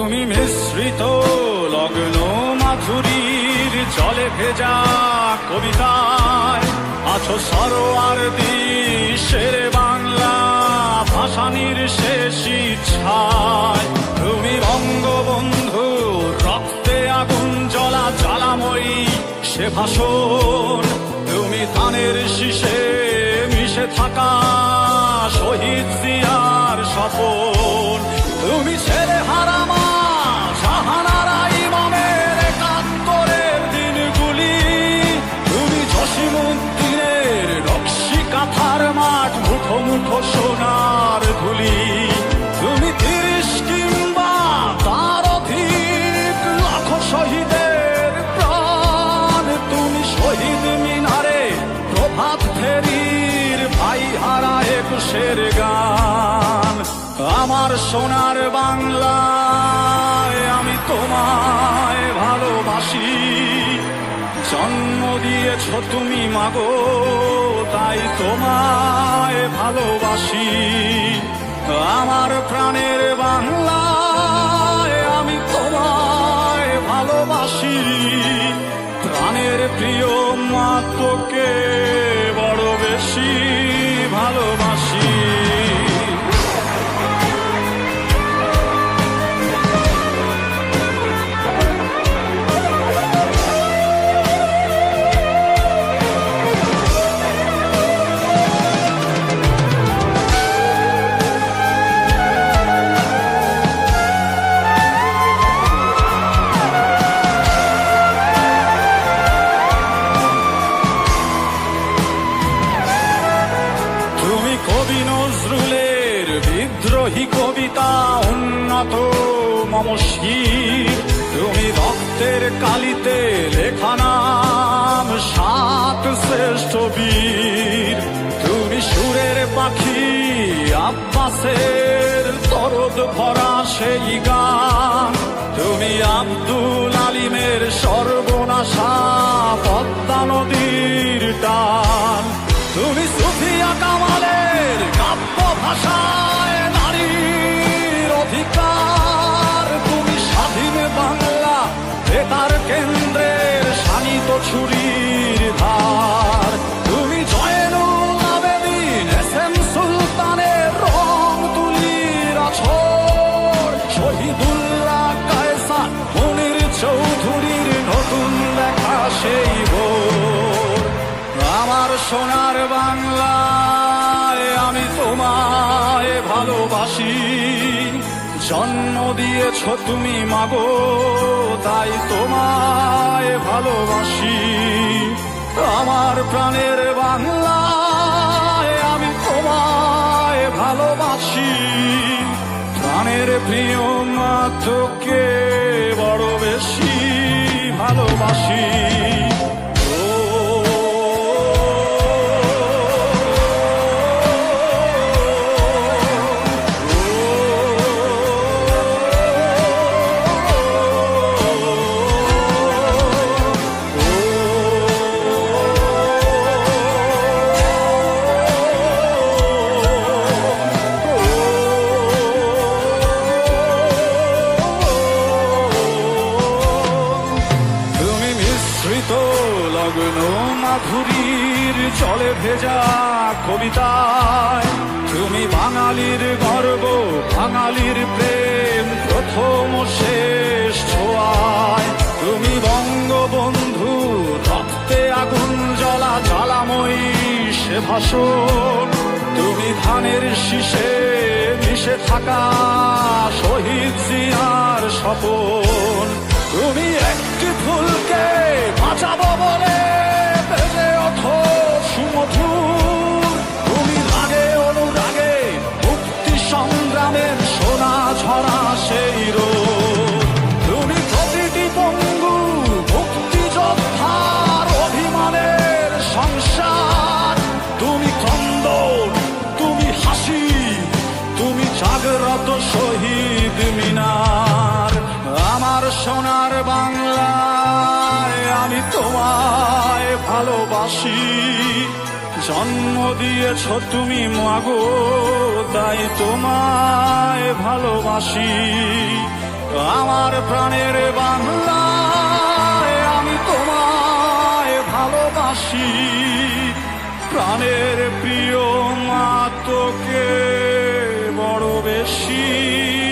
তুমি মিশ্রিত লগ্ন মাধুরীর জলে ভেজা কবিতায় আছো সরোয়ার্দী শের বাংলা ভাসানির শেষ ইচ্ছায়। তুমি বঙ্গবন্ধু রক্তে আগুন জ্বলা জ্বালাময়ী সে ভাষণ। তুমি ধানের শীষে মিশে থাকা শহীদ জিয়ার স্বপন। তুমি ছেলে হারামা জাহানারা ইমামের একাত্তরের দিনগুলি। তুমি জসিমউদ্দিনের নকশি কাঁথার মাঠ মুঠো মুঠো সোনার ধুলি। তুমি ৩০ কিংবা তার অধিক লাখো শহীদের প্রাণ। তুমি শহীদ মিনারে প্রভাত ফেরির ভাই হারা একুশের গান। আমার সোনার বাংলায় আমি তোমায় ভালোবাসি। জন্ম দিয়েছ তুমি মাগো তাই তোমায় ভালোবাসি। আমার প্রাণের বাংলায় আমি তোমায় ভালোবাসি। প্রাণের প্রিয় মা তোকে বড় বেশি ভালোবাসি। কবি নজরুলের বিদ্রোহী কবিতা উন্নত মম শির। তুমি রক্তের কালিতে লেখা নাম ৭ শ্রেষ্ঠ বীর। তুমি সুরের পাখি আব্বাসের তরদ ভরা সেই গান। তুমি আব্দুল আলিমের সর্বনাশা পদ্মা নদীর টান। তুমি সুফিয়া কামালের কাব্য ভাষায় নারীর অধিকার। তুমি স্বাধীন বাংলা বেতার কেন্দ্রের শানিত ছুরির ধার। তুমি জয়নুল আবেদিন এস.এম. সুলতানের রং তুলির আছড়। শহীদুল্লাহ কায়সার মুনির চৌধুরীর নতুন লেখা সেই ভোর। আমার সোনার বাংলায় আমি তোমায় ভালোবাসি। জন্ম দিয়েছ তুমি মাগো তাই তোমায় ভালোবাসি। আমার প্রাণের বাংলায় আমি তোমায় ভালোবাসি। প্রাণের প্রিয় মা তোকে বড় বেশি ভালোবাসি। লগ্ন মাধুরীর জলে ভেজা কবিতায় তুমি বাঙালির গর্ব বাঙালির প্রেম প্রথম শেষ ছোঁয়ায়। তুমি বঙ্গবন্ধু রক্তে আগুন জ্বলা জ্বালাময়ী সে ভাষণ। তুমি ধানের শীষে মিশে থাকা শহীদ জিয়ার স্বপন। তুমি একটি ফুলকে বাঁচাবো বলে বেজে ওঠো সুমধুর। তুমি রাগে অনুরাগে মুক্তি সংগ্রামের সোনা ঝরা সেই রোদ। তুমি প্রতিটি পঙ্গু মুক্তিযোদ্ধার অভিমানের সংসার। তুমি ক্রন্দন তুমি হাসি তুমি জাগ্রত শহীদ মিনার। আমার সোনার বাংলায় আমি তোমায় ভালোবাসি। জন্ম দিয়েছ তুমি মাগো তাই তোমায় ভালোবাসি। আমার প্রাণের বাংলা, আমি তোমায় ভালোবাসি। প্রাণের প্রিয় মা তোকে বড় বেশি।